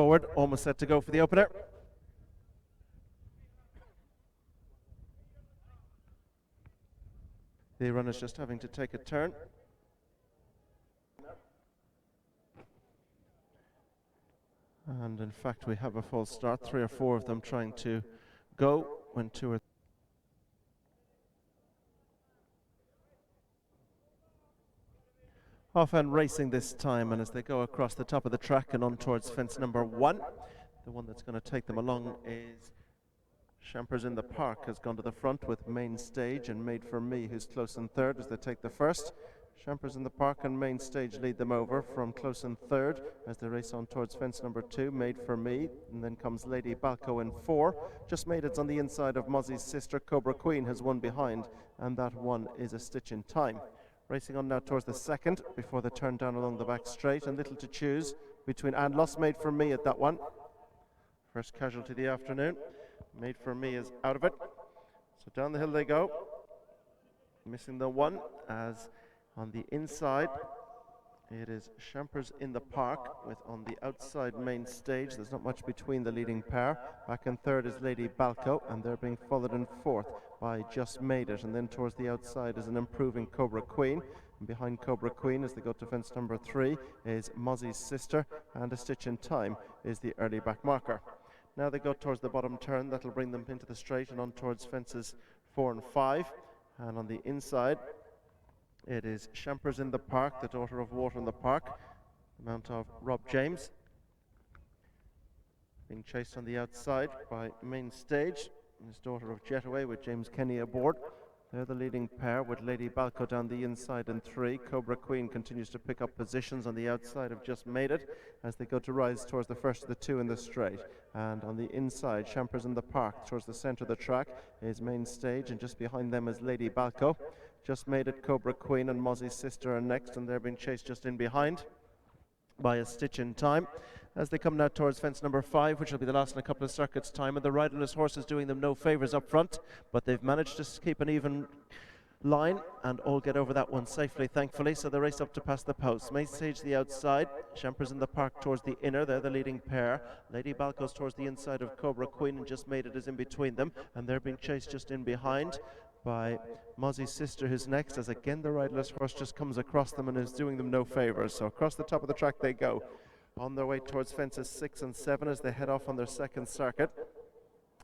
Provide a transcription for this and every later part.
Forward, almost set to go for the opener. The runner's just having to take a turn. And in fact, we have a false start. 3 or 4 of them trying to go when 2 or Off-hand racing this time, and as they go across the top of the track and on towards fence number 1, the one that's going to take them along is Champers in the Park, has gone to the front with Main Stage and Made For Me, who's close in third as they take the first. Champers in the Park and Main Stage lead them over from close in third as they race on towards fence number 2, Made For Me, and then comes Lady Balco in 4. Just Made It's on the inside of Mozzie's sister. Cobra Queen has one behind, and that one is A Stitch in Time. Racing on now towards the second before they turn down along the back straight, and little to choose between, and Lost Made For Me at that one. First casualty of the afternoon. Made For Me is out of it. So down the hill they go. Missing the one, as on the inside it is Champers in the Park with on the outside Main Stage. There's not much between the leading pair. Back in third is Lady Balco, and they're being followed in fourth by Just Made It, and then towards the outside is an improving Cobra Queen. And behind Cobra Queen as they go to fence number 3 is Mozzie's sister, and A Stitch in Time is the early back marker. Now they go towards the bottom turn. That'll bring them into the straight and on towards fences 4 and 5. And on the inside it is Champers in the Park, the daughter of Water in the Park, the mount of Rob James, being chased on the outside by Main Stage, his daughter of Jetaway with James Kenny aboard. They're the leading pair with Lady Balco down the inside in 3. Cobra Queen continues to pick up positions on the outside of Just Made It as they go to rise towards the first of the 2 in the straight. And on the inside, Champers in the Park towards the centre of the track is Main Stage, and just behind them is Lady Balco. Just Made It, Cobra Queen and Mozzie's sister are next, and they're being chased just in behind by A Stitch in Time. As they come now towards fence number 5, which will be the last in a couple of circuits' time, and the riderless horse is doing them no favours up front, but they've managed to keep an even line and all get over that one safely, thankfully, so they race up to past the post. Main Stage the outside, Champers in the Park towards the inner, they're the leading pair. Lady Balco's towards the inside of Cobra Queen, and Just Made It is in between them, and they're being chased just in behind by Mozzie's sister, who's next, as again the riderless horse just comes across them and is doing them no favours. So across the top of the track they go, on their way towards fences 6 and 7 as they head off on their second circuit.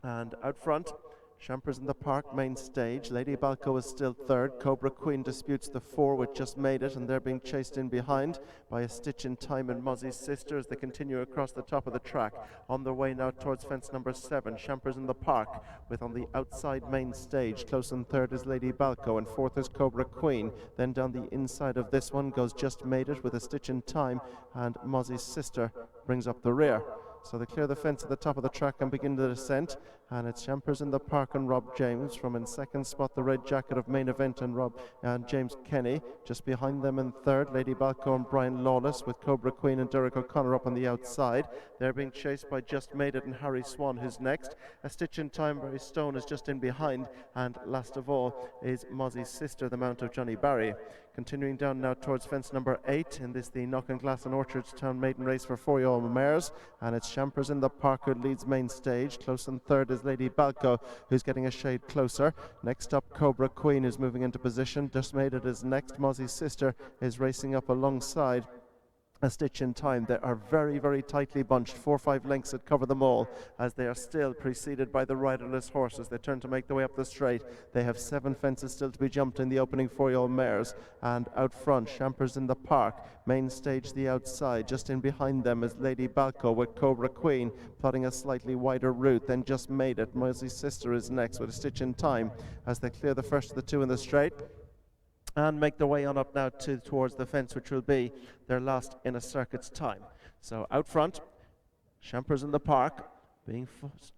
And out front, Champers in the Park, Main Stage. Lady Balco is still third. Cobra Queen disputes the 4 with Just Made It, and they're being chased in behind by A Stitch in Time and Mozzie's sister as they continue across the top of the track. On their way now towards fence number 7, Champers in the Park with on the outside Main Stage. Close in third is Lady Balco, and fourth is Cobra Queen. Then down the inside of this one goes Just Made It with A Stitch in Time, and Mozzie's sister brings up the rear. So they clear the fence at the top of the track and begin the descent, and it's Champers in the Park and Rob James. From in second spot, the red jacket of Main Event and James Kenny. Just behind them in third, Lady Balco and Brian Lawless, with Cobra Queen and Derek O'Connor up on the outside. They're being chased by Just Made It and Harry Swan, who's next. A Stitch in Time, Barry Stone is just in behind, and last of all is Mozzie's sister, the mount of Johnny Barry. Continuing down now towards fence number 8 in this, the Knockanglass and Orchardstown maiden race for 4-year-old mares, and it's Champers in the Park who leads Main Stage. Close in third is Lady Balco, who's getting a shade closer. Next up, Cobra Queen is moving into position. Just Made It is next. Mozzie's sister is racing up alongside A Stitch in Time. They are very, very tightly bunched, 4 or 5 lengths that cover them all, as they are still preceded by the riderless horses. They turn to make their way up the straight. They have 7 fences still to be jumped in the opening 4-year-old mares. And out front, Champers in the Park, Main Stage the outside. Just in behind them is Lady Balco with Cobra Queen plotting a slightly wider route. Then Just Made It. Mozzie's sister is next with A Stitch in Time as they clear the first of the 2 in the straight and make their way on up now towards the fence, which will be their last in a circuit's time. So out front, Champers in the Park, being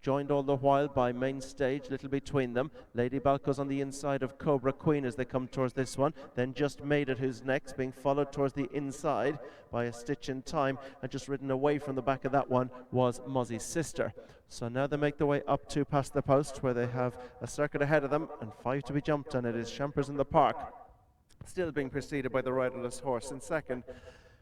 joined all the while by Main Stage, little between them. Lady Balco's on the inside of Cobra Queen as they come towards this one. Then Just Made It, who's next, being followed towards the inside by A Stitch in Time, and just ridden away from the back of that one was Mozzie's sister. So now they make their way up to past the post, where they have a circuit ahead of them and 5 to be jumped, and it is Champers in the Park, still being preceded by the riderless horse. In second,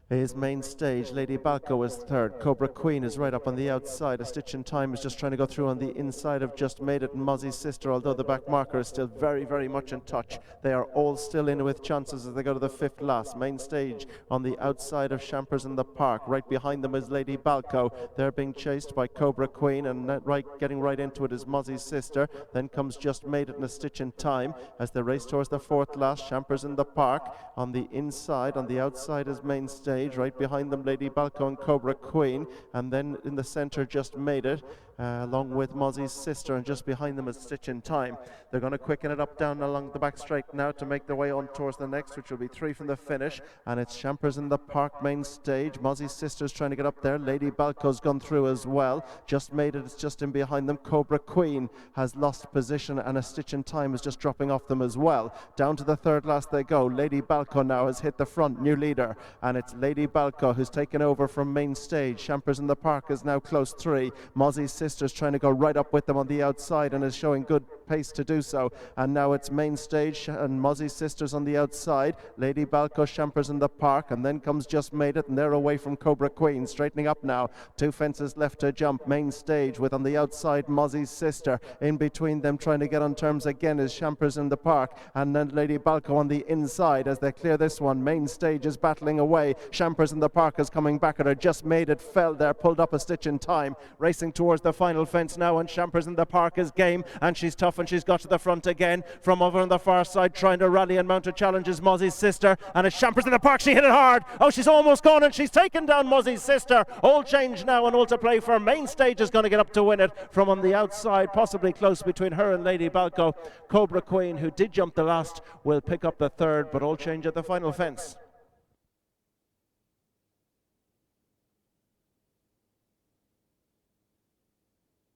is Main Stage. Lady Balco is third. Cobra Queen is right up on the outside. A Stitch in Time is just trying to go through on the inside of Just Made It and Mozzie's Sister, although the back marker is still very, very much in touch. They are all still in with chances as they go to the fifth last. Main Stage on the outside of Champers in the Park. Right behind them is Lady Balco. They're being chased by Cobra Queen, and getting right into it is Mozzie's Sister. Then comes Just Made It and A Stitch in Time as they race towards the fourth last. Champers in the Park on the inside. On the outside is Main Stage. Right behind them, Lady Balco and Cobra Queen, and then in the center, Just Made It, along with Mozzie's Sister, and just behind them is Stitch in Time. They're going to quicken it up down along the back straight now to make their way on towards the next, which will be 3 from the finish, and it's Champers in the Park, Main Stage. Mozzie's Sister's trying to get up there. Lady Balco's gone through as well. Just Made It is just in behind them. Cobra Queen has lost position, and A Stitch in Time is just dropping off them as well. Down to the third last they go. Lady Balco now has hit the front, new leader, and it's Lady Balco who's taken over from Main Stage. Champers in the Park is now close 3. Mozzie's Sister's trying to go right up with them on the outside and is showing good pace to do so. And now it's Main Stage and Mozzie's Sister's on the outside. Lady Balco, Champers in the Park, and then comes Just Made It, and they're away from Cobra Queen. Straightening up now. 2 fences left to jump. Main Stage with on the outside Mozzie's Sister. In between them trying to get on terms again is Champers in the Park, and then Lady Balco on the inside as they clear this one. Main Stage is battling away. Champers in the Park is coming back at her. Just Made It fell there, pulled up A Stitch in Time, racing towards the final fence now, and Champers in the Park is game, and she's tough, and she's got to the front again. From over on the far side trying to rally and mount a challenge is Mozzie's Sister, and it's Champers in the Park. She hit it hard. Oh, she's almost gone, and she's taken down Mozzie's Sister. All change now and all to play for. Main Stage is going to get up to win it from on the outside, possibly close between her and Lady Balco. Cobra Queen, who did jump the last, will pick up the third, but all change at the final fence.